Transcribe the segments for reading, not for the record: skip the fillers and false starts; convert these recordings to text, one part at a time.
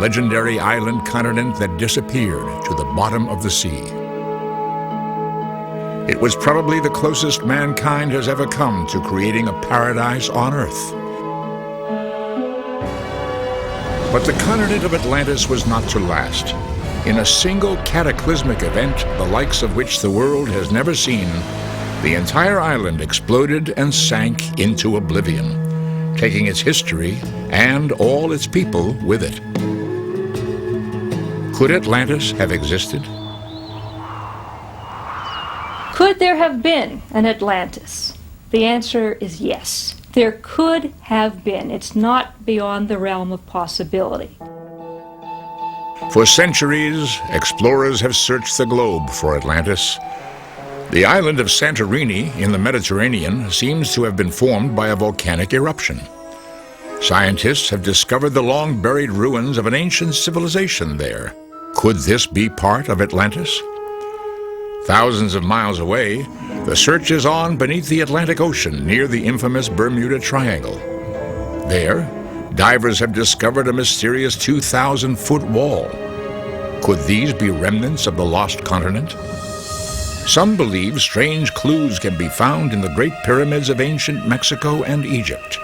legendary island continent that disappeared to the bottom of the sea. It was probably the closest mankind has ever come to creating a paradise on Earth. But the continent of Atlantis was not to last. In a single cataclysmic event, the likes of which the world has never seen, the entire island exploded and sank into oblivion, taking its history and all its people with it. Could Atlantis have existed? Could there have been an Atlantis? The answer is yes. There could have been. It's not beyond the realm of possibility. For centuries, explorers have searched the globe for Atlantis. The island of Santorini in the Mediterranean seems to have been formed by a volcanic eruption. Scientists have discovered the long-buried ruins of an ancient civilization there. Could this be part of Atlantis? Thousands of miles away, the search is on beneath the Atlantic Ocean near the infamous Bermuda Triangle. There, divers have discovered a mysterious 2,000-foot wall. Could these be remnants of the lost continent? Some believe strange clues can be found in the Great Pyramids of ancient Mexico and Egypt.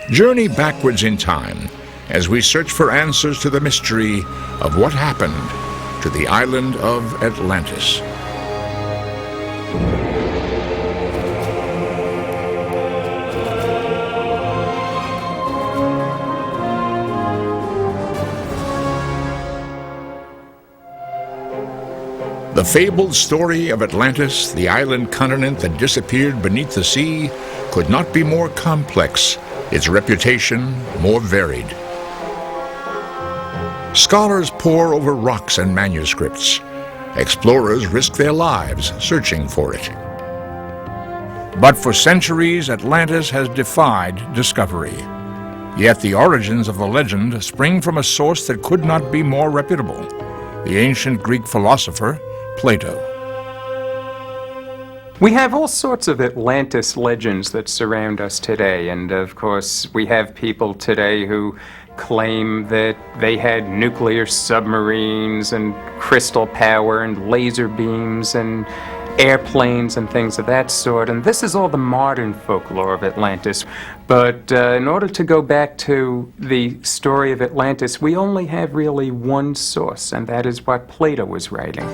Journey backwards in time as we search for answers to the mystery of what happened to the island of Atlantis. The fabled story of Atlantis, the island continent that disappeared beneath the sea, could not be more complex, its reputation more varied. Scholars pore over rocks and manuscripts. Explorers risk their lives searching for it. But for centuries, Atlantis has defied discovery. Yet the origins of the legend spring from a source that could not be more reputable: the ancient Greek philosopher Plato. We have all sorts of Atlantis legends that surround us today, and of course we have people today who claim that they had nuclear submarines and crystal power and laser beams and airplanes and things of that sort, and this is all the modern folklore of Atlantis. But in order to go back to the story of Atlantis, we only have really one source, and that is what Plato was writing.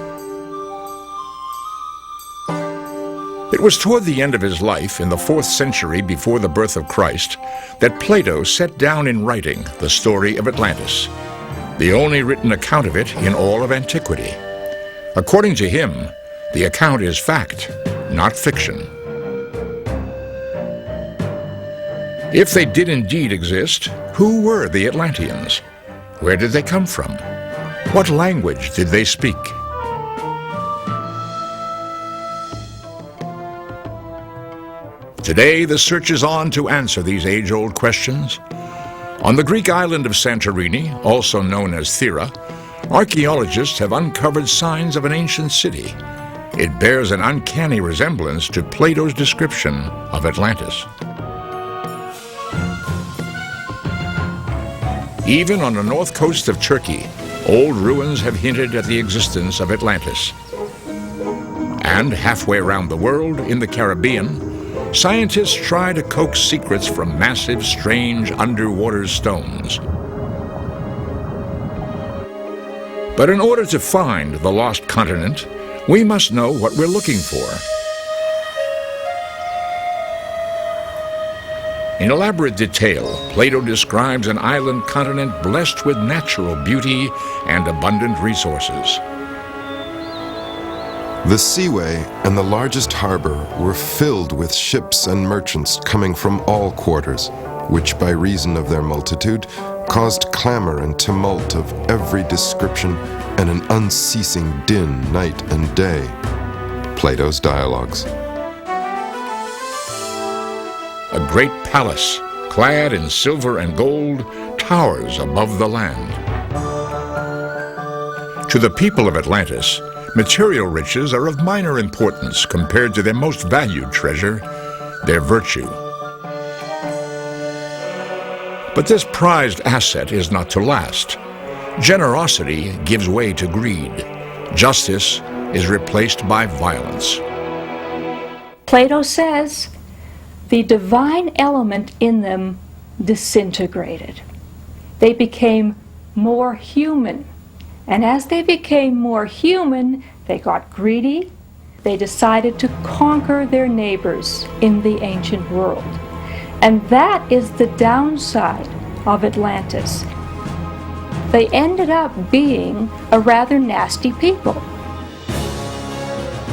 It was toward the end of his life, in the 4th century before the birth of Christ, that Plato set down in writing the story of Atlantis, the only written account of it in all of antiquity. According to him, the account is fact, not fiction. If they did indeed exist, who were the Atlanteans? Where did they come from? What language did they speak? Today, the search is on to answer these age-old questions. On the Greek island of Santorini, also known as Thera, archaeologists have uncovered signs of an ancient city. It bears an uncanny resemblance to Plato's description of Atlantis. Even on the north coast of Turkey, old ruins have hinted at the existence of Atlantis. And halfway around the world, in the Caribbean, scientists try to coax secrets from massive, strange underwater stones. But in order to find the lost continent, we must know what we're looking for. In elaborate detail, Plato describes an island continent blessed with natural beauty and abundant resources. The seaway and the largest harbor were filled with ships and merchants coming from all quarters, which by reason of their multitude caused clamor and tumult of every description and an unceasing din night and day. Plato's Dialogues. A great palace, clad in silver and gold, towers above the land. To the people of Atlantis, material riches are of minor importance compared to their most valued treasure, their virtue. But this prized asset is not to last. Generosity gives way to greed. Justice is replaced by violence. Plato says the divine element in them disintegrated. They became more human. And as they became more human, they got greedy. They decided to conquer their neighbors in the ancient world. And that is the downside of Atlantis. They ended up being a rather nasty people.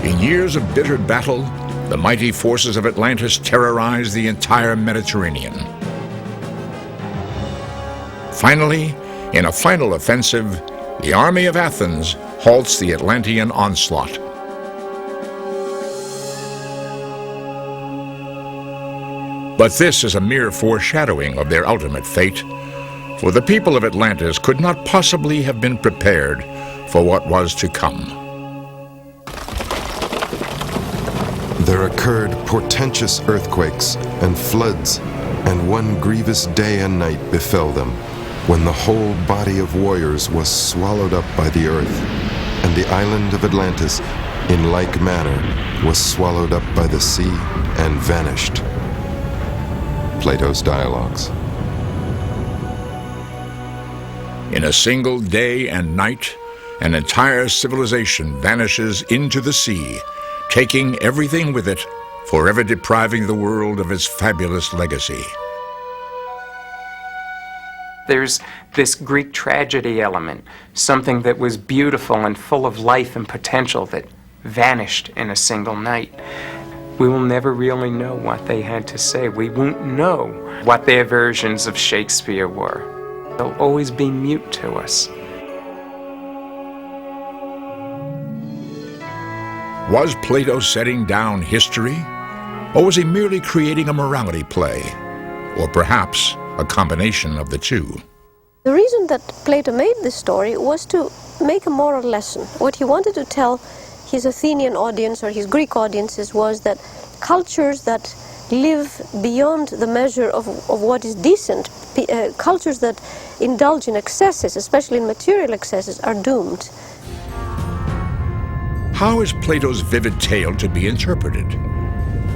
In years of bitter battle, the mighty forces of Atlantis terrorized the entire Mediterranean. Finally, in a final offensive, the army of Athens halts the Atlantean onslaught. But this is a mere foreshadowing of their ultimate fate, for the people of Atlantis could not possibly have been prepared for what was to come. There occurred portentous earthquakes and floods, and one grievous day and night befell them, when the whole body of warriors was swallowed up by the earth, and the island of Atlantis, in like manner, was swallowed up by the sea and vanished. Plato's Dialogues. In a single day and night, an entire civilization vanishes into the sea, taking everything with it, forever depriving the world of its fabulous legacy. There's this Greek tragedy element, something that was beautiful and full of life and potential that vanished in a single night. We will never really know what they had to say. We won't know what their versions of Shakespeare were. They'll always be mute to us. Was Plato setting down history? Or was he merely creating a morality play? Or perhaps a combination of the two? The reason that Plato made this story was to make a moral lesson. What he wanted to tell his Athenian audience or his Greek audiences was that cultures that live beyond the measure of what is decent, cultures that indulge in excesses, especially in material excesses, are doomed. How is Plato's vivid tale to be interpreted?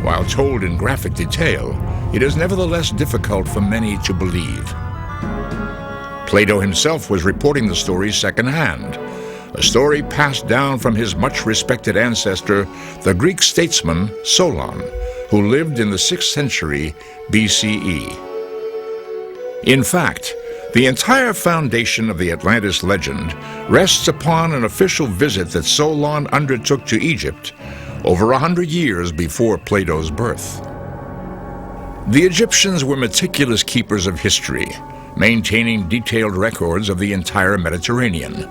While told in graphic detail, it is nevertheless difficult for many to believe. Plato himself was reporting the story secondhand, a story passed down from his much-respected ancestor, the Greek statesman Solon, who lived in the 6th century BCE. In fact, the entire foundation of the Atlantis legend rests upon an official visit that Solon undertook to Egypt over 100 years before Plato's birth. The Egyptians were meticulous keepers of history, maintaining detailed records of the entire Mediterranean.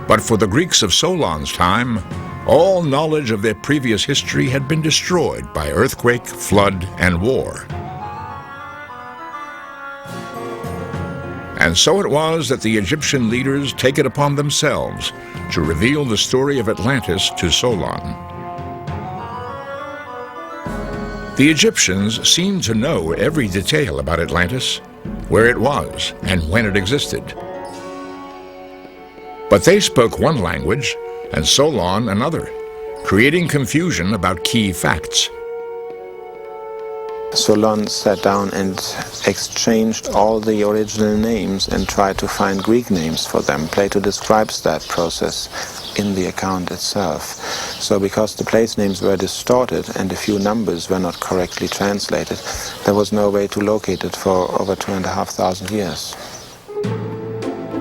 But for the Greeks of Solon's time, all knowledge of their previous history had been destroyed by earthquake, flood, and war. And so it was that the Egyptian leaders take it upon themselves to reveal the story of Atlantis to Solon. The Egyptians seemed to know every detail about Atlantis, where it was, and when it existed. But they spoke one language, and Solon another, creating confusion about key facts. Solon sat down and exchanged all the original names and tried to find Greek names for them. Plato describes that process in the account itself. So because the place names were distorted and a few numbers were not correctly translated, there was no way to locate it for over 2,500 years.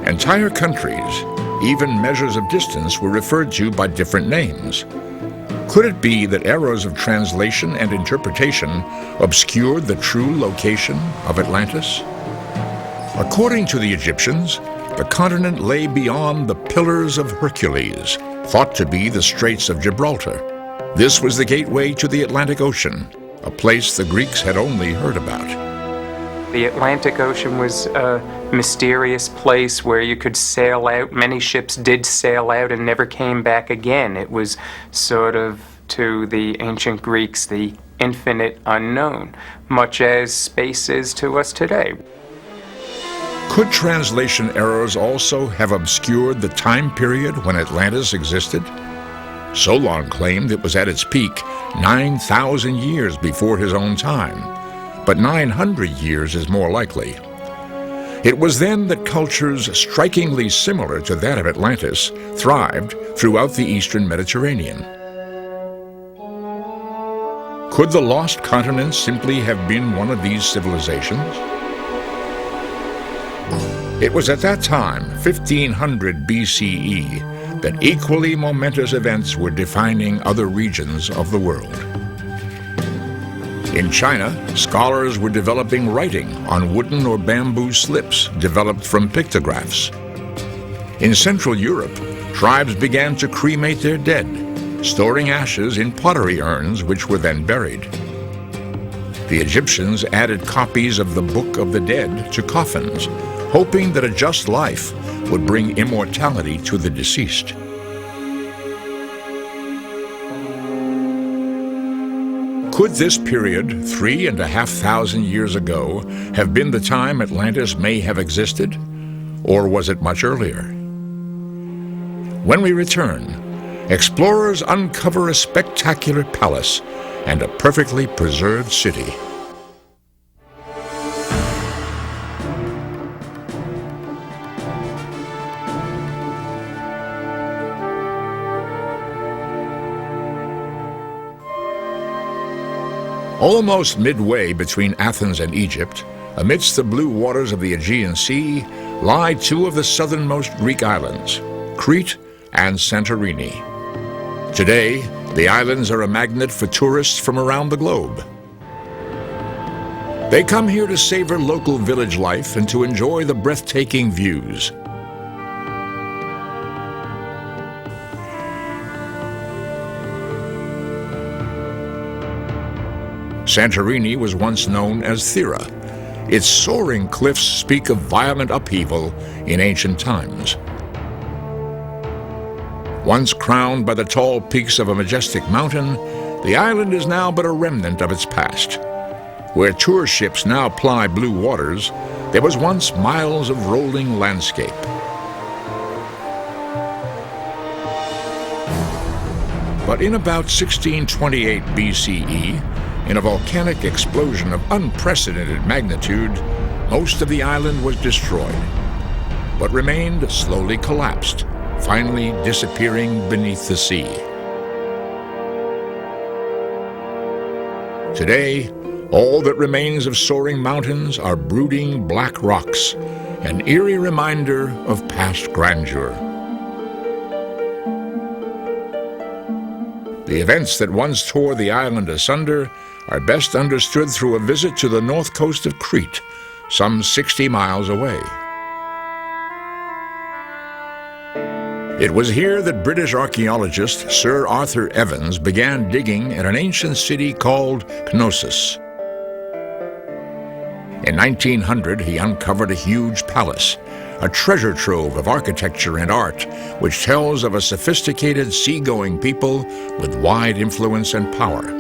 Entire countries, even measures of distance, were referred to by different names. Could it be that errors of translation and interpretation obscured the true location of Atlantis? According to the Egyptians, the continent lay beyond the Pillars of Hercules, thought to be the Straits of Gibraltar. This was the gateway to the Atlantic Ocean, a place the Greeks had only heard about. The Atlantic Ocean was a mysterious place where you could sail out. Many ships did sail out and never came back again. It was sort of, to the ancient Greeks, the infinite unknown, much as space is to us today. Could translation errors also have obscured the time period when Atlantis existed? Solon claimed it was at its peak 9,000 years before his own time, but 900 years is more likely. It was then that cultures strikingly similar to that of Atlantis thrived throughout the eastern Mediterranean. Could the lost continent simply have been one of these civilizations? It was at that time, 1500 BCE, that equally momentous events were defining other regions of the world. In China, scholars were developing writing on wooden or bamboo slips developed from pictographs. In Central Europe, tribes began to cremate their dead, storing ashes in pottery urns which were then buried. The Egyptians added copies of the Book of the Dead to coffins, hoping that a just life would bring immortality to the deceased. Could this period, 3,500 years ago, have been the time Atlantis may have existed? Or was it much earlier? When we return, explorers uncover a spectacular palace and a perfectly preserved city. Almost midway between Athens and Egypt, amidst the blue waters of the Aegean Sea, lie two of the southernmost Greek islands, Crete and Santorini. Today, the islands are a magnet for tourists from around the globe. They come here to savor local village life and to enjoy the breathtaking views. Santorini was once known as Thera. Its soaring cliffs speak of violent upheaval in ancient times. Once crowned by the tall peaks of a majestic mountain, the island is now but a remnant of its past. Where tour ships now ply blue waters, there was once miles of rolling landscape. But in about 1628 BCE, in a volcanic explosion of unprecedented magnitude, most of the island was destroyed, but remained slowly collapsed, finally disappearing beneath the sea. Today, all that remains of soaring mountains are brooding black rocks, an eerie reminder of past grandeur. The events that once tore the island asunder are best understood through a visit to the north coast of Crete, some 60 miles away. It was here that British archaeologist Sir Arthur Evans began digging at an ancient city called Knossos. In 1900, he uncovered a huge palace, a treasure trove of architecture and art, which tells of a sophisticated seagoing people with wide influence and power.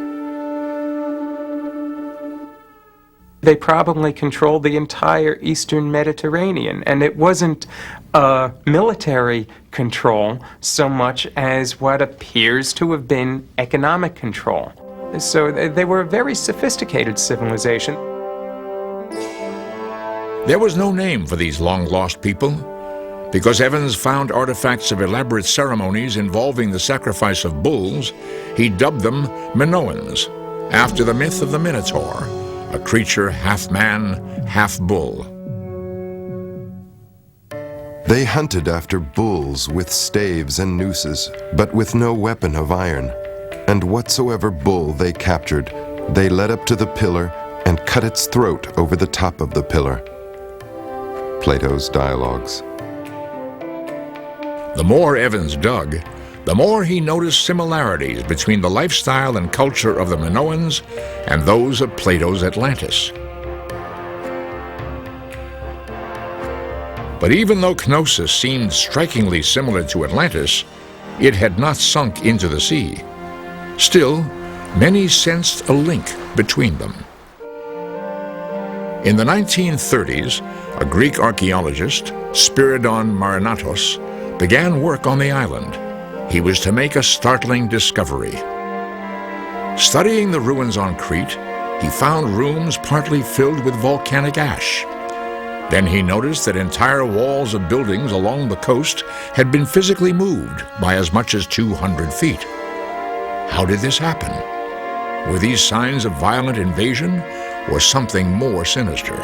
They probably controlled the entire eastern Mediterranean, and it wasn't military control so much as what appears to have been economic control. So they were a very sophisticated civilization. There was no name for these long-lost people. Because Evans found artifacts of elaborate ceremonies involving the sacrifice of bulls, he dubbed them Minoans, after the myth of the Minotaur, a creature half man, half bull. They hunted after bulls with staves and nooses, but with no weapon of iron. And whatsoever bull they captured, they led up to the pillar and cut its throat over the top of the pillar. Plato's Dialogues. The more Evans dug, the more he noticed similarities between the lifestyle and culture of the Minoans and those of Plato's Atlantis. But even though Knossos seemed strikingly similar to Atlantis, it had not sunk into the sea. Still, many sensed a link between them. In the 1930s, a Greek archaeologist, Spiridon Marinatos, began work on the island. He was to make a startling discovery. Studying the ruins on Crete, he found rooms partly filled with volcanic ash. Then he noticed that entire walls of buildings along the coast had been physically moved by as much as 200 feet. How did this happen? Were these signs of violent invasion or something more sinister?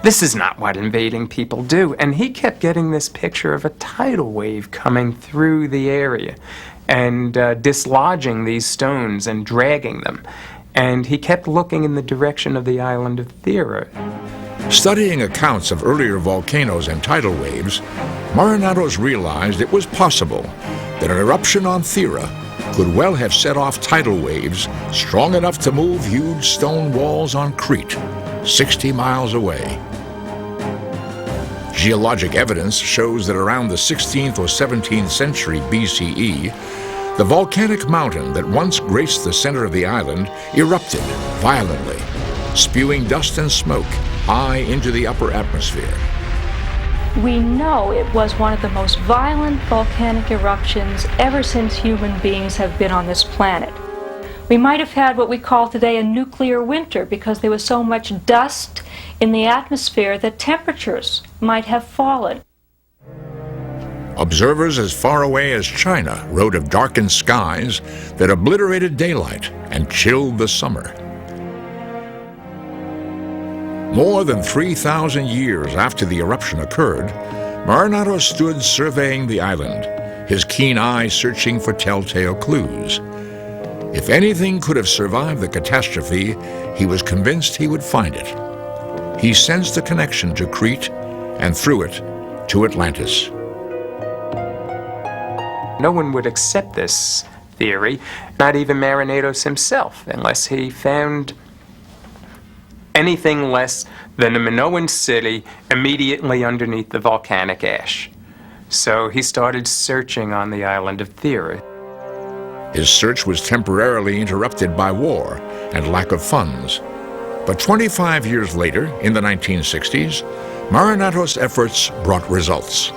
This is not what invading people do. And he kept getting this picture of a tidal wave coming through the area and dislodging these stones and dragging them. And he kept looking in the direction of the island of Thera. Studying accounts of earlier volcanoes and tidal waves, Marinatos realized it was possible that an eruption on Thera could well have set off tidal waves strong enough to move huge stone walls on Crete, 60 miles away. Geologic evidence shows that around the 16th or 17th century BCE, the volcanic mountain that once graced the center of the island erupted violently, spewing dust and smoke high into the upper atmosphere. We know it was one of the most violent volcanic eruptions ever since human beings have been on this planet. We might have had what we call today a nuclear winter because there was so much dust in the atmosphere that temperatures might have fallen. Observers as far away as China wrote of darkened skies that obliterated daylight and chilled the summer. More than 3,000 years after the eruption occurred, Marinatos stood surveying the island, his keen eye searching for telltale clues. If anything could have survived the catastrophe, he was convinced he would find it. He sensed a connection to Crete and through it to Atlantis. No one would accept this theory, not even Marinatos himself, unless he found anything less than a Minoan city immediately underneath the volcanic ash. So he started searching on the island of Thera. His search was temporarily interrupted by war and lack of funds. But 25 years later, in the 1960s, Marinatos' efforts brought results.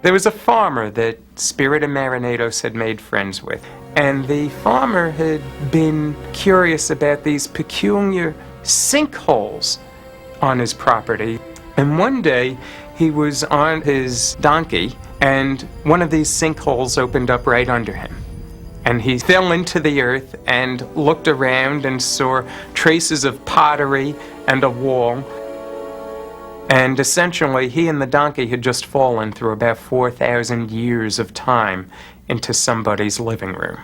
There was a farmer that Spiridon Marinatos had made friends with, and the farmer had been curious about these peculiar sinkholes on his property. And one day he was on his donkey and one of these sinkholes opened up right under him. And he fell into the earth and looked around and saw traces of pottery and a wall. And essentially, he and the donkey had just fallen through about 4,000 years of time into somebody's living room.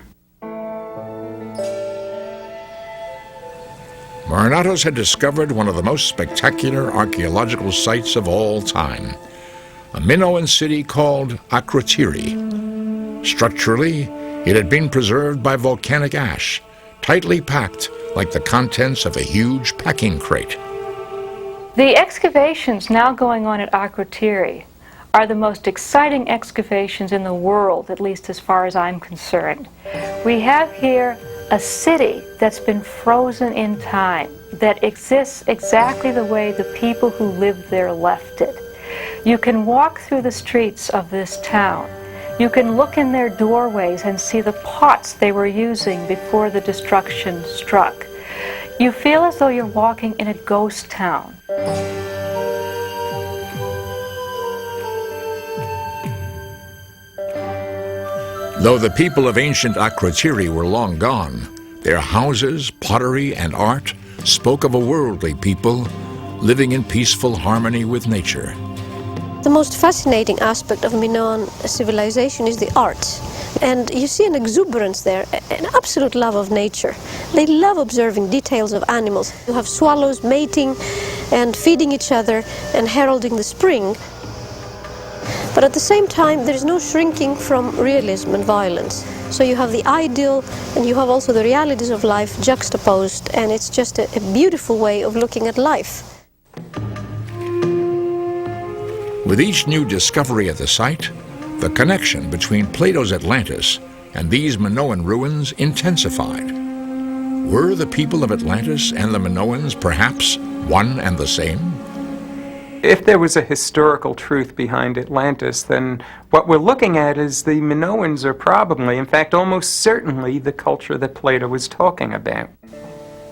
Marinatos had discovered one of the most spectacular archaeological sites of all time, a Minoan city called Akrotiri. Structurally, it had been preserved by volcanic ash, tightly packed like the contents of a huge packing crate. The excavations now going on at Akrotiri are the most exciting excavations in the world, at least as far as I'm concerned. We have here a city that's been frozen in time, that exists exactly the way the people who lived there left it. You can walk through the streets of this town. You can look in their doorways and see the pots they were using before the destruction struck. You feel as though you're walking in a ghost town. Though the people of ancient Akrotiri were long gone, their houses, pottery, and art spoke of a worldly people living in peaceful harmony with nature. The most fascinating aspect of Minoan civilization is the art. And you see an exuberance there, an absolute love of nature. They love observing details of animals. You have swallows mating and feeding each other and heralding the spring. But at the same time, there's no shrinking from realism and violence. So you have the ideal and you have also the realities of life juxtaposed, and it's just a beautiful way of looking at life. With each new discovery at the site, the connection between Plato's Atlantis and these Minoan ruins intensified. Were the people of Atlantis and the Minoans perhaps one and the same? If there was a historical truth behind Atlantis, then what we're looking at is the Minoans are probably, in fact, almost certainly the culture that Plato was talking about.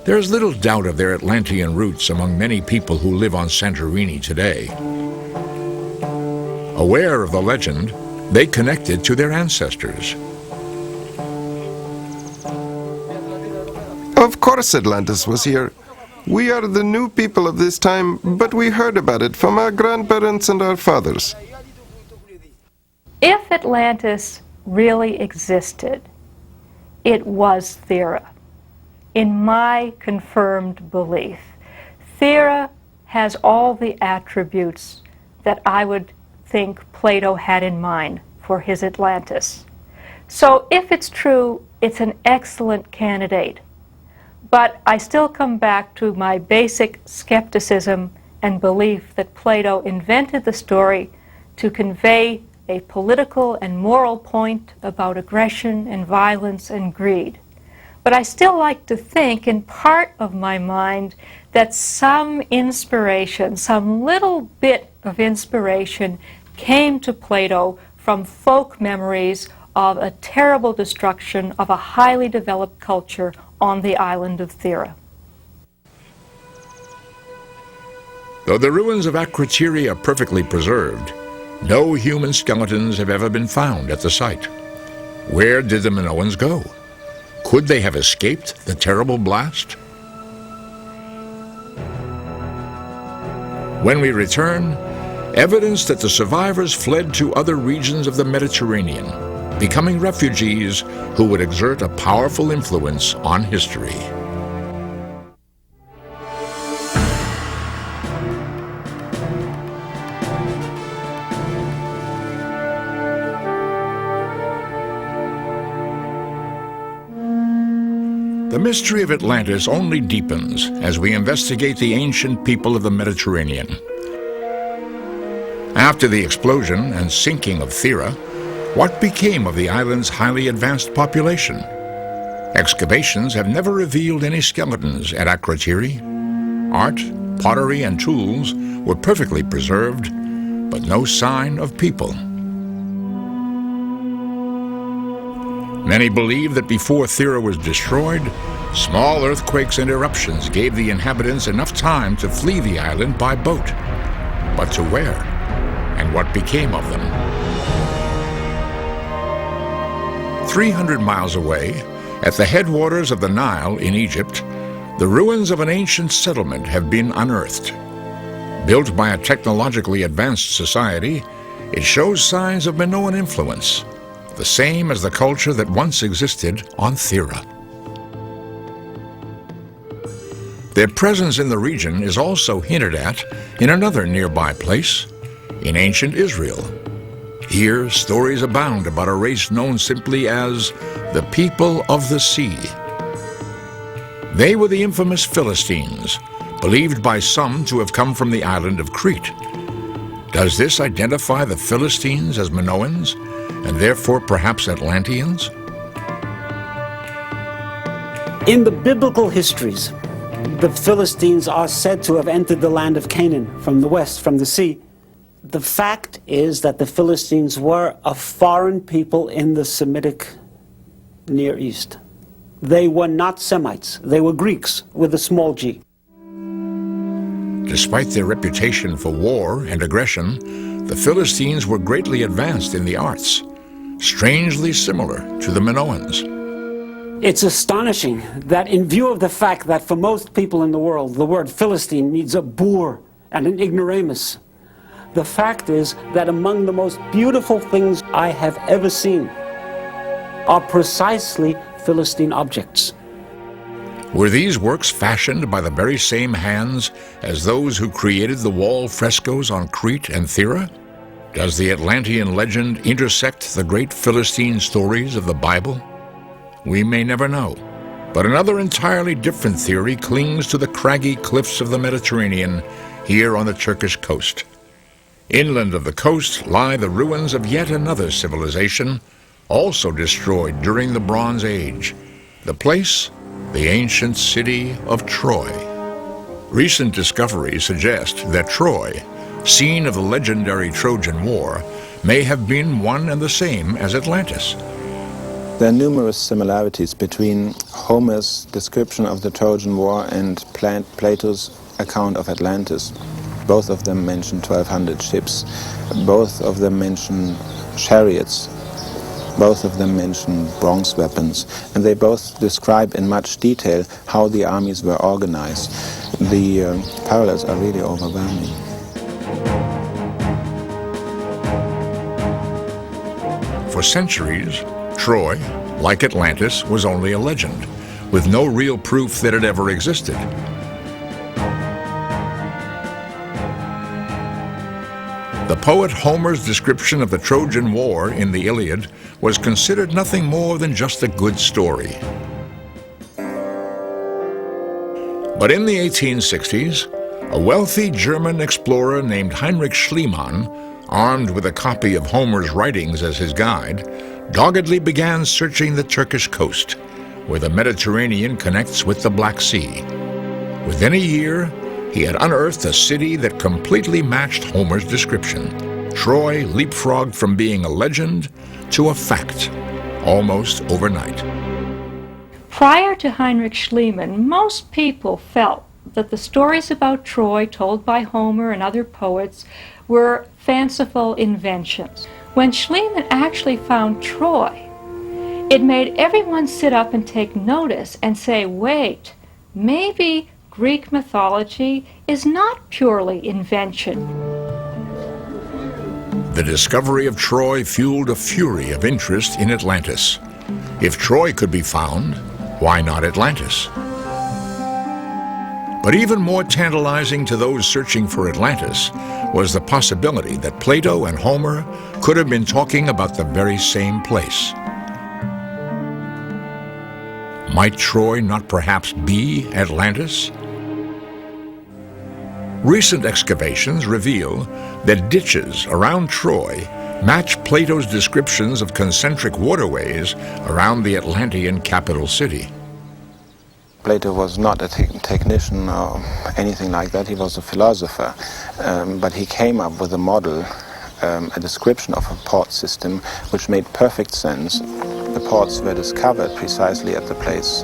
There is little doubt of their Atlantean roots among many people who live on Santorini today. Aware of the legend, they connected to their ancestors. Of course Atlantis was here. We are the new people of this time, but we heard about it from our grandparents and our fathers. If Atlantis really existed, it was Thera. In my confirmed belief, Thera has all the attributes that I would think Plato had in mind for his Atlantis. So if it's true, it's an excellent candidate. But I still come back to my basic skepticism and belief that Plato invented the story to convey a political and moral point about aggression and violence and greed. But I still like to think, in part of my mind, that some inspiration, some little bit of inspiration, came to Plato from folk memories of a terrible destruction of a highly developed culture on the island of Thera. Though the ruins of Akrotiri are perfectly preserved, no human skeletons have ever been found at the site. Where did the Minoans go? Could they have escaped the terrible blast? When we return, evidence that the survivors fled to other regions of the Mediterranean, becoming refugees who would exert a powerful influence on history. The mystery of Atlantis only deepens as we investigate the ancient people of the Mediterranean. After the explosion and sinking of Thera, what became of the island's highly advanced population? Excavations have never revealed any skeletons at Akrotiri. Art, pottery, and tools were perfectly preserved, but no sign of people. Many believe that before Thera was destroyed, small earthquakes and eruptions gave the inhabitants enough time to flee the island by boat. But to where? And what became of them? 300 miles away, at the headwaters of the Nile in Egypt, the ruins of an ancient settlement have been unearthed. Built by a technologically advanced society, it shows signs of Minoan influence, the same as the culture that once existed on Thera. Their presence in the region is also hinted at in another nearby place, in ancient Israel. Here, stories abound about a race known simply as the people of the sea. They were the infamous Philistines, believed by some to have come from the island of Crete. Does this identify the Philistines as Minoans, and therefore perhaps Atlanteans? In the biblical histories, the Philistines are said to have entered the land of Canaan from the west, from the sea. The fact is that the Philistines were a foreign people in the Semitic Near East. They were not Semites. They were Greeks with a small g. Despite their reputation for war and aggression, the Philistines were greatly advanced in the arts, strangely similar to the Minoans. It's astonishing that in view of the fact that for most people in the world, the word Philistine means a boor and an ignoramus, the fact is that among the most beautiful things I have ever seen are precisely Philistine objects. Were these works fashioned by the very same hands as those who created the wall frescoes on Crete and Thera? Does the Atlantean legend intersect the great Philistine stories of the Bible? We may never know, but another entirely different theory clings to the craggy cliffs of the Mediterranean here on the Turkish coast. Inland of the coast lie the ruins of yet another civilization, also destroyed during the Bronze Age. The place? the ancient city of Troy. Recent discoveries suggest that Troy, scene of the legendary Trojan War, may have been one and the same as Atlantis. There are numerous similarities between Homer's description of the Trojan War and Plato's account of Atlantis. Both of them mention 1,200 ships. Both of them mention chariots. Both of them mention bronze weapons. And they both describe in much detail how the armies were organized. The parallels are really overwhelming. For centuries, Troy, like Atlantis, was only a legend, with no real proof that it ever existed. The poet Homer's description of the Trojan War in the Iliad was considered nothing more than just a good story. But in the 1860s, a wealthy German explorer named Heinrich Schliemann, armed with a copy of Homer's writings as his guide, doggedly began searching the Turkish coast, where the Mediterranean connects with the Black Sea. Within a year, he had unearthed a city that completely matched Homer's description. Troy leapfrogged from being a legend to a fact, almost overnight. Prior to Heinrich Schliemann, most people felt that the stories about Troy told by Homer and other poets were fanciful inventions. When Schliemann actually found Troy, it made everyone sit up and take notice and say, wait, maybe Greek mythology is not purely invention. The discovery of Troy fueled a fury of interest in Atlantis. If Troy could be found, why not Atlantis? But even more tantalizing to those searching for Atlantis was the possibility that Plato and Homer could have been talking about the very same place. Might Troy not perhaps be Atlantis? Recent excavations reveal that ditches around Troy match Plato's descriptions of concentric waterways around the Atlantean capital city. Plato was not a technician or anything like that. He was a philosopher, but he came up with a model, a description of a port system which made perfect sense. The ports were discovered precisely at the place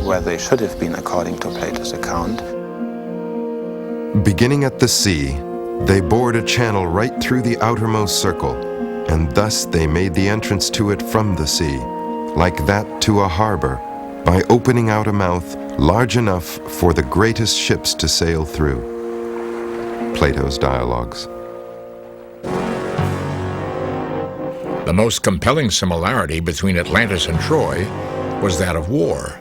where they should have been according to Plato's account. Beginning at the sea, they bored a channel right through the outermost circle, and thus they made the entrance to it from the sea, like that to a harbor, by opening out a mouth large enough for the greatest ships to sail through. Plato's Dialogues. The most compelling similarity between Atlantis and Troy was that of war.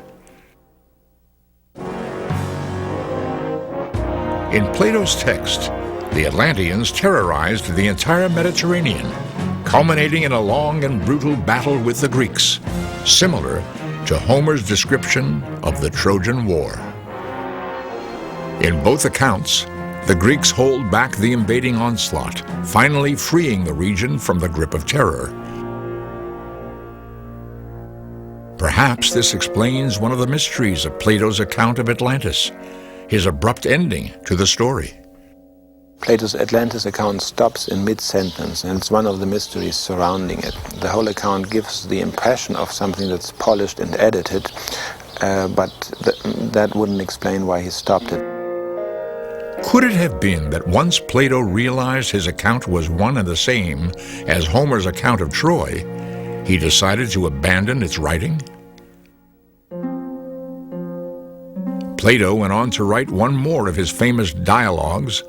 In Plato's text, the Atlanteans terrorized the entire Mediterranean, culminating in a long and brutal battle with the Greeks, similar to Homer's description of the Trojan War. In both accounts, the Greeks hold back the invading onslaught, finally freeing the region from the grip of terror. Perhaps this explains one of the mysteries of Plato's account of Atlantis, his abrupt ending to the story. Plato's Atlantis account stops in mid-sentence, and it's one of the mysteries surrounding it. The whole account gives the impression of something that's polished and edited, but that wouldn't explain why he stopped it. Could it have been that once Plato realized his account was one and the same as Homer's account of Troy, he decided to abandon its writing? Plato went on to write one more of his famous dialogues,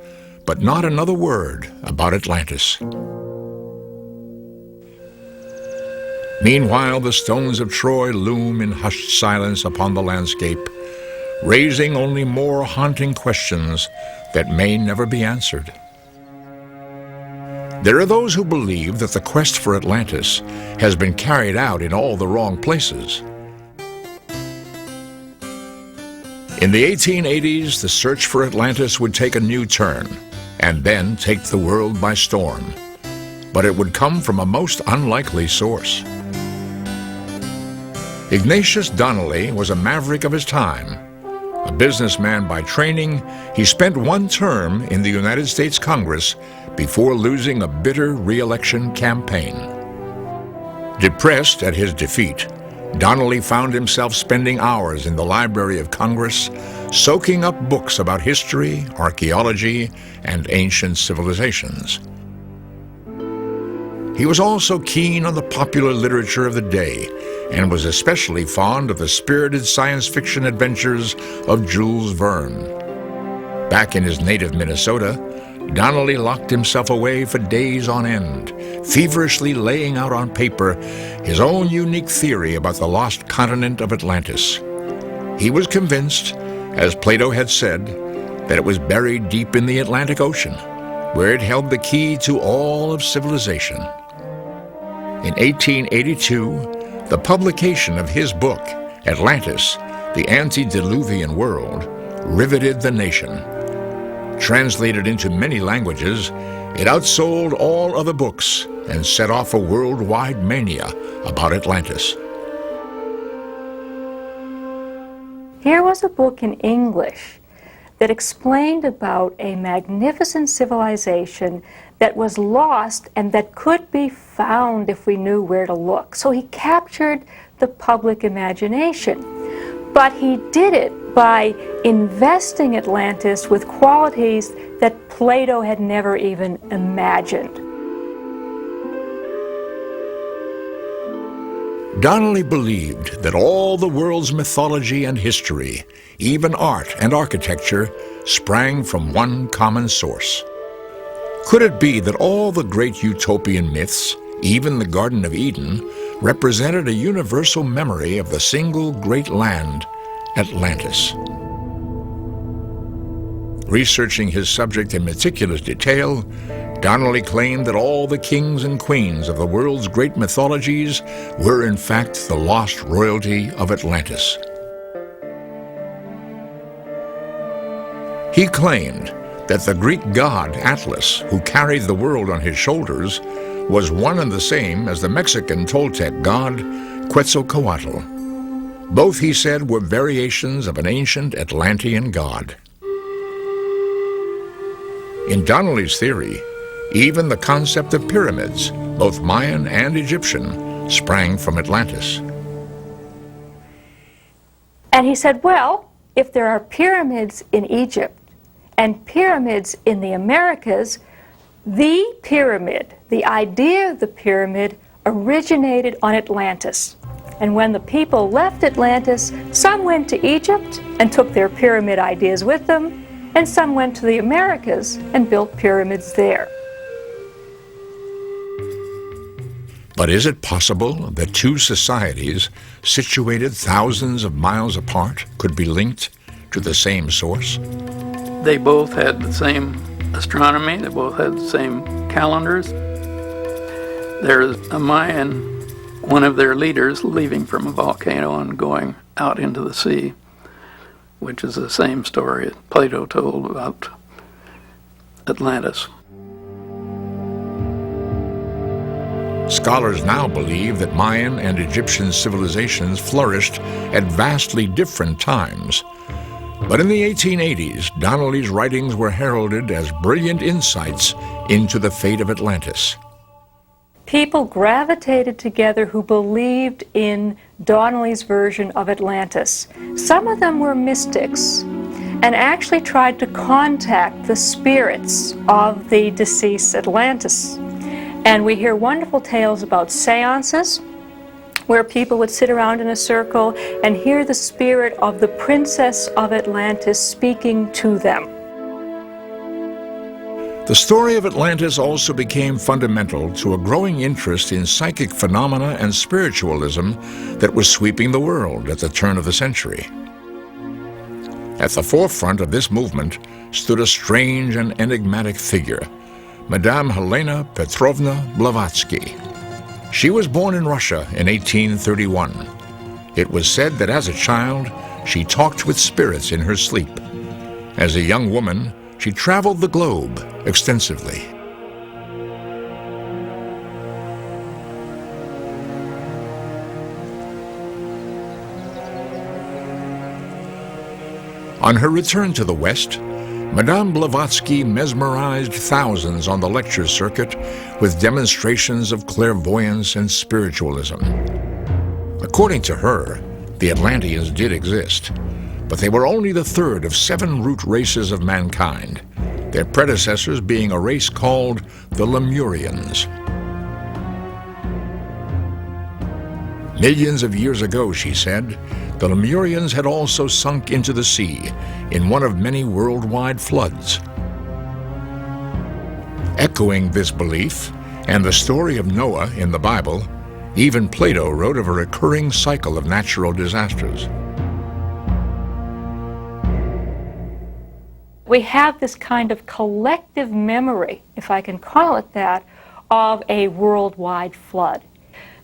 but not another word about Atlantis. Meanwhile, the stones of Troy loom in hushed silence upon the landscape, raising only more haunting questions that may never be answered. There are those who believe that the quest for Atlantis has been carried out in all the wrong places. In the 1880s, the search for Atlantis would take a new turn, and then take the world by storm. But it would come from a most unlikely source. Ignatius Donnelly was a maverick of his time. A businessman by training, he spent one term in the United States Congress before losing a bitter re-election campaign. Depressed at his defeat, Donnelly found himself spending hours in the Library of Congress, soaking up books about history, archaeology, and ancient civilizations. He was also keen on the popular literature of the day, and was especially fond of the spirited science fiction adventures of Jules Verne. Back in his native Minnesota, Donnelly locked himself away for days on end, feverishly laying out on paper his own unique theory about the lost continent of Atlantis. He was convinced, as Plato had said, that it was buried deep in the Atlantic Ocean, where it held the key to all of civilization. In 1882, the publication of his book, Atlantis, the Antediluvian World, riveted the nation. Translated into many languages, it outsold all other books and set off a worldwide mania about Atlantis. Here was a book in English that explained about a magnificent civilization that was lost and that could be found if we knew where to look. So he captured the public imagination. But he did it by investing Atlantis with qualities that Plato had never even imagined. Donnelly believed that all the world's mythology and history, even art and architecture, sprang from one common source. Could it be that all the great utopian myths, even the Garden of Eden, represented a universal memory of the single great land, Atlantis? Researching his subject in meticulous detail, Donnelly claimed that all the kings and queens of the world's great mythologies were in fact the lost royalty of Atlantis. He claimed that the Greek god Atlas, who carried the world on his shoulders, was one and the same as the Mexican Toltec god Quetzalcoatl. Both, he said, were variations of an ancient Atlantean god. In Donnelly's theory, even the concept of pyramids, both Mayan and Egyptian, sprang from Atlantis. And he said, well, if there are pyramids in Egypt and pyramids in the Americas, the pyramid, the idea of the pyramid, originated on Atlantis. And when the people left Atlantis, some went to Egypt and took their pyramid ideas with them, and some went to the Americas and built pyramids there. But is it possible that two societies situated thousands of miles apart could be linked to the same source? They both had the same astronomy, they both had the same calendars. There's a Mayan, one of their leaders, leaving from a volcano and going out into the sea, which is the same story that Plato told about Atlantis. Scholars now believe that Mayan and Egyptian civilizations flourished at vastly different times. But in the 1880s, Donnelly's writings were heralded as brilliant insights into the fate of Atlantis. People gravitated together who believed in Donnelly's version of Atlantis. Some of them were mystics and actually tried to contact the spirits of the deceased Atlantis. And we hear wonderful tales about seances, where people would sit around in a circle and hear the spirit of the princess of Atlantis speaking to them. The story of Atlantis also became fundamental to a growing interest in psychic phenomena and spiritualism that was sweeping the world at the turn of the century. At the forefront of this movement stood a strange and enigmatic figure, Madame Helena Petrovna Blavatsky. She was born in Russia in 1831. It was said that as a child, she talked with spirits in her sleep. As a young woman, she traveled the globe extensively. On her return to the West, Madame Blavatsky mesmerized thousands on the lecture circuit with demonstrations of clairvoyance and spiritualism. According to her, the Atlanteans did exist, but they were only the third of 7 root races of mankind, their predecessors being a race called the Lemurians. Millions of years ago, she said, the Lemurians had also sunk into the sea in one of many worldwide floods. Echoing this belief and the story of Noah in the Bible, even Plato wrote of a recurring cycle of natural disasters. We have this kind of collective memory, if I can call it that, of a worldwide flood.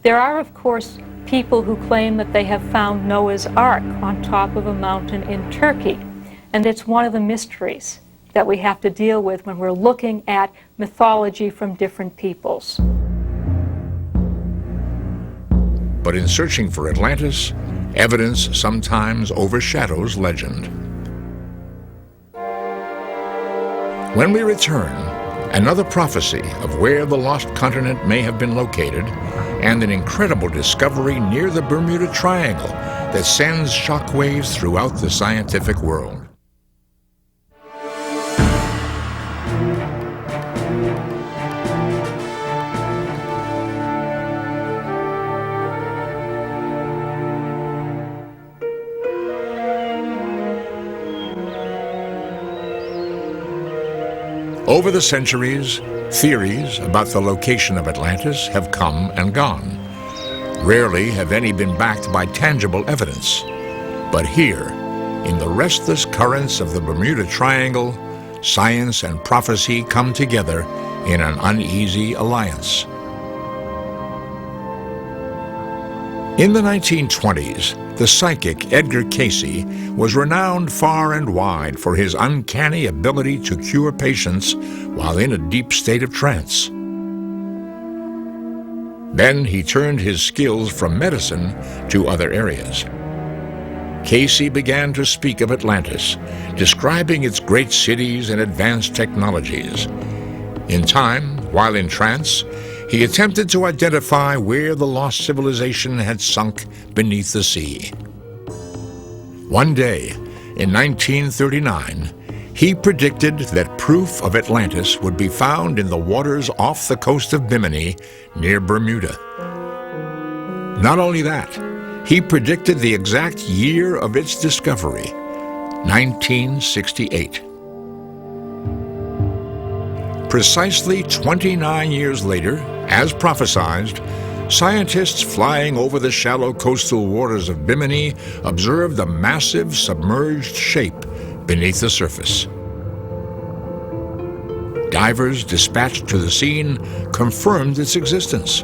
There are, of course, people who claim that they have found Noah's Ark on top of a mountain in Turkey, and it's one of the mysteries that we have to deal with when we're looking at mythology from different peoples. But in searching for Atlantis, evidence sometimes overshadows legend. When we return, another prophecy of where the lost continent may have been located, and an incredible discovery near the Bermuda Triangle that sends shockwaves throughout the scientific world. Over the centuries, theories about the location of Atlantis have come and gone. Rarely have any been backed by tangible evidence. But here, in the restless currents of the Bermuda Triangle, science and prophecy come together in an uneasy alliance. In the 1920s, the psychic Edgar Cayce was renowned far and wide for his uncanny ability to cure patients while in a deep state of trance. Then he turned his skills from medicine to other areas. Cayce began to speak of Atlantis, describing its great cities and advanced technologies. In time, while in trance, he attempted to identify where the lost civilization had sunk beneath the sea. One day, in 1939, he predicted that proof of Atlantis would be found in the waters off the coast of Bimini near Bermuda. Not only that, he predicted the exact year of its discovery, 1968. Precisely 29 years later, as prophesied, scientists flying over the shallow coastal waters of Bimini observed a massive submerged shape beneath the surface. Divers dispatched to the scene confirmed its existence.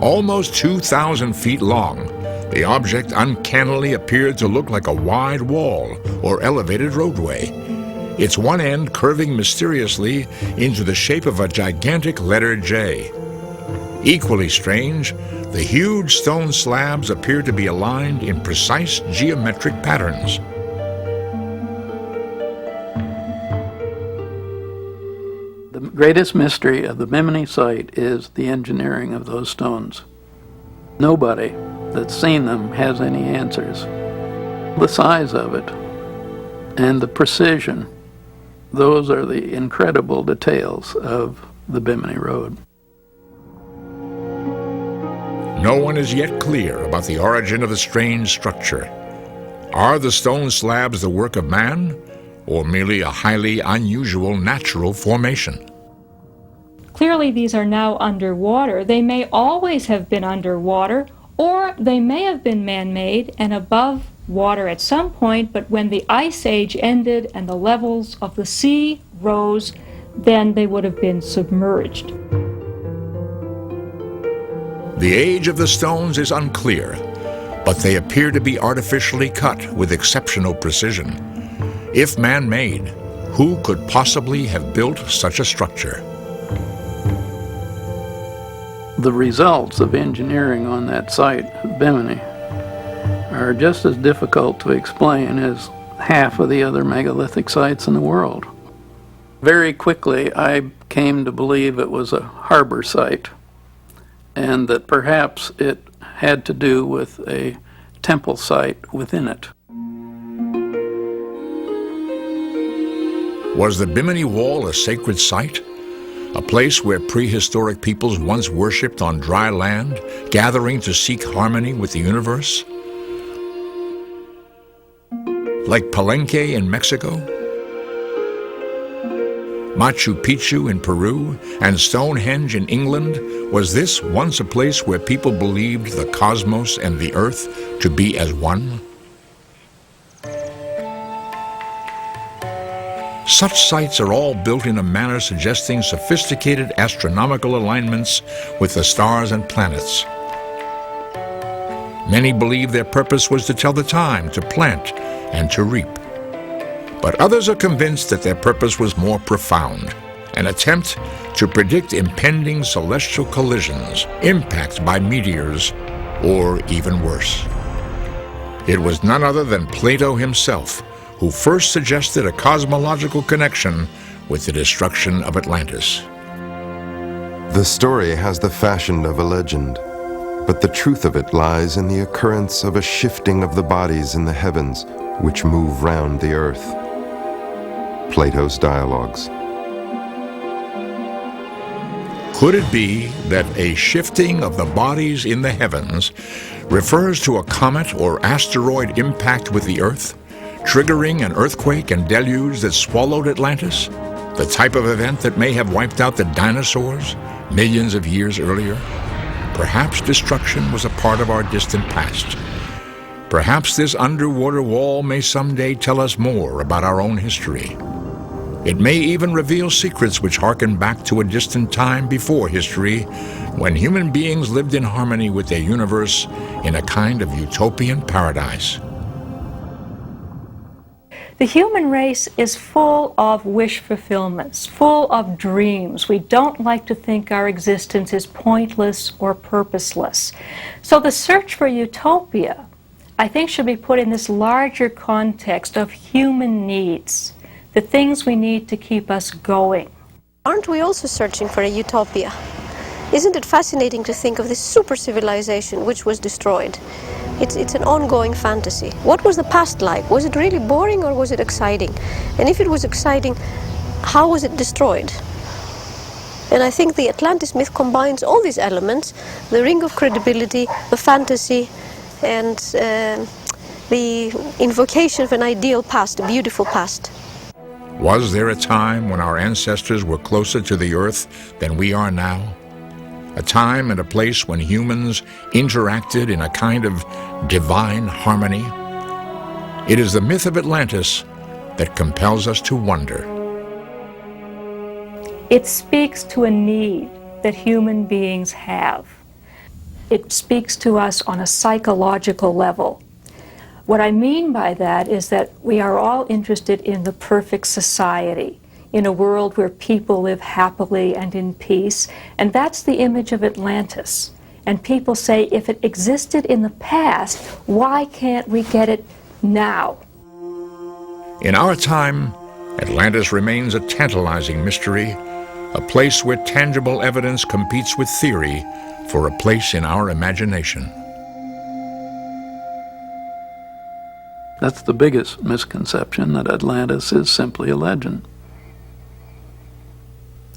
Almost 2,000 feet long, the object uncannily appeared to look like a wide wall or elevated roadway, its one end curving mysteriously into the shape of a gigantic letter J. Equally strange, the huge stone slabs appeared to be aligned in precise geometric patterns. The greatest mystery of the Bimini site is the engineering of those stones. Nobody that's seen them has any answers. The size of it and the precision, those are the incredible details of the Bimini Road. No one is yet clear about the origin of the strange structure. Are the stone slabs the work of man, or merely a highly unusual natural formation? Clearly these are now underwater. They may always have been underwater, or they may have been man-made and above water at some point, but when the Ice Age ended and the levels of the sea rose, then they would have been submerged. The age of the stones is unclear, but they appear to be artificially cut with exceptional precision. If man-made, who could possibly have built such a structure? The results of engineering on that site, Bimini, are are just as difficult to explain as half of the other megalithic sites in the world. Very quickly, I came to believe it was a harbor site, and that perhaps it had to do with a temple site within it. Was the Bimini Wall a sacred site? A place where prehistoric peoples once worshipped on dry land, gathering to seek harmony with the universe? Like Palenque in Mexico, Machu Picchu in Peru, and Stonehenge in England, was this once a place where people believed the cosmos and the earth to be as one? Such sites are all built in a manner suggesting sophisticated astronomical alignments with the stars and planets. Many believe their purpose was to tell the time to plant and to reap. But others are convinced that their purpose was more profound, an attempt to predict impending celestial collisions, impacts by meteors, or even worse. It was none other than Plato himself who first suggested a cosmological connection with the destruction of Atlantis. The story has the fashion of a legend, but the truth of it lies in the occurrence of a shifting of the bodies in the heavens which move round the earth. Plato's Dialogues. Could it be that a shifting of the bodies in the heavens refers to a comet or asteroid impact with the earth, triggering an earthquake and deluge that swallowed Atlantis? The type of event that may have wiped out the dinosaurs millions of years earlier? Perhaps destruction was a part of our distant past. Perhaps this underwater wall may someday tell us more about our own history. It may even reveal secrets which harken back to a distant time before history, when human beings lived in harmony with their universe in a kind of utopian paradise. The human race is full of wish fulfillments, full of dreams. We don't like to think our existence is pointless or purposeless. So the search for utopia, I think, should be put in this larger context of human needs, the things we need to keep us going. Aren't we also searching for a utopia? Isn't it fascinating to think of this super civilization which was destroyed? It's an ongoing fantasy. What was the past like? Was it really boring or was it exciting? And if it was exciting, how was it destroyed? And I think the Atlantis myth combines all these elements, the ring of credibility, the fantasy, and the invocation of an ideal past, a beautiful past. Was there a time when our ancestors were closer to the earth than we are now? A time and a place when humans interacted in a kind of divine harmony? It is the myth of Atlantis that compels us to wonder. It speaks to a need that human beings have. It speaks to us on a psychological level. What I mean by that is that we are all interested in the perfect society, in a world where people live happily and in peace, and that's the image of Atlantis. And people say, if it existed in the past, why can't we get it now? In our time, Atlantis remains a tantalizing mystery, a place where tangible evidence competes with theory for a place in our imagination. That's the biggest misconception, that Atlantis is simply a legend.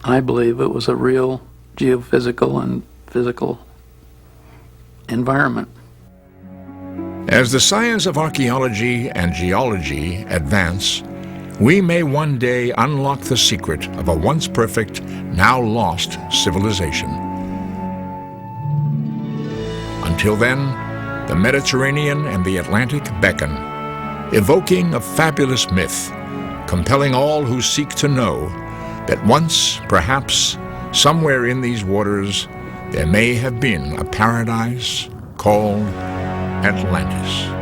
I believe it was a real geophysical and physical environment. As the science of archaeology and geology advance, we may one day unlock the secret of a once perfect, now lost civilization. Until then, the Mediterranean and the Atlantic beckon, evoking a fabulous myth, compelling all who seek to know that once, perhaps, somewhere in these waters, there may have been a paradise called Atlantis.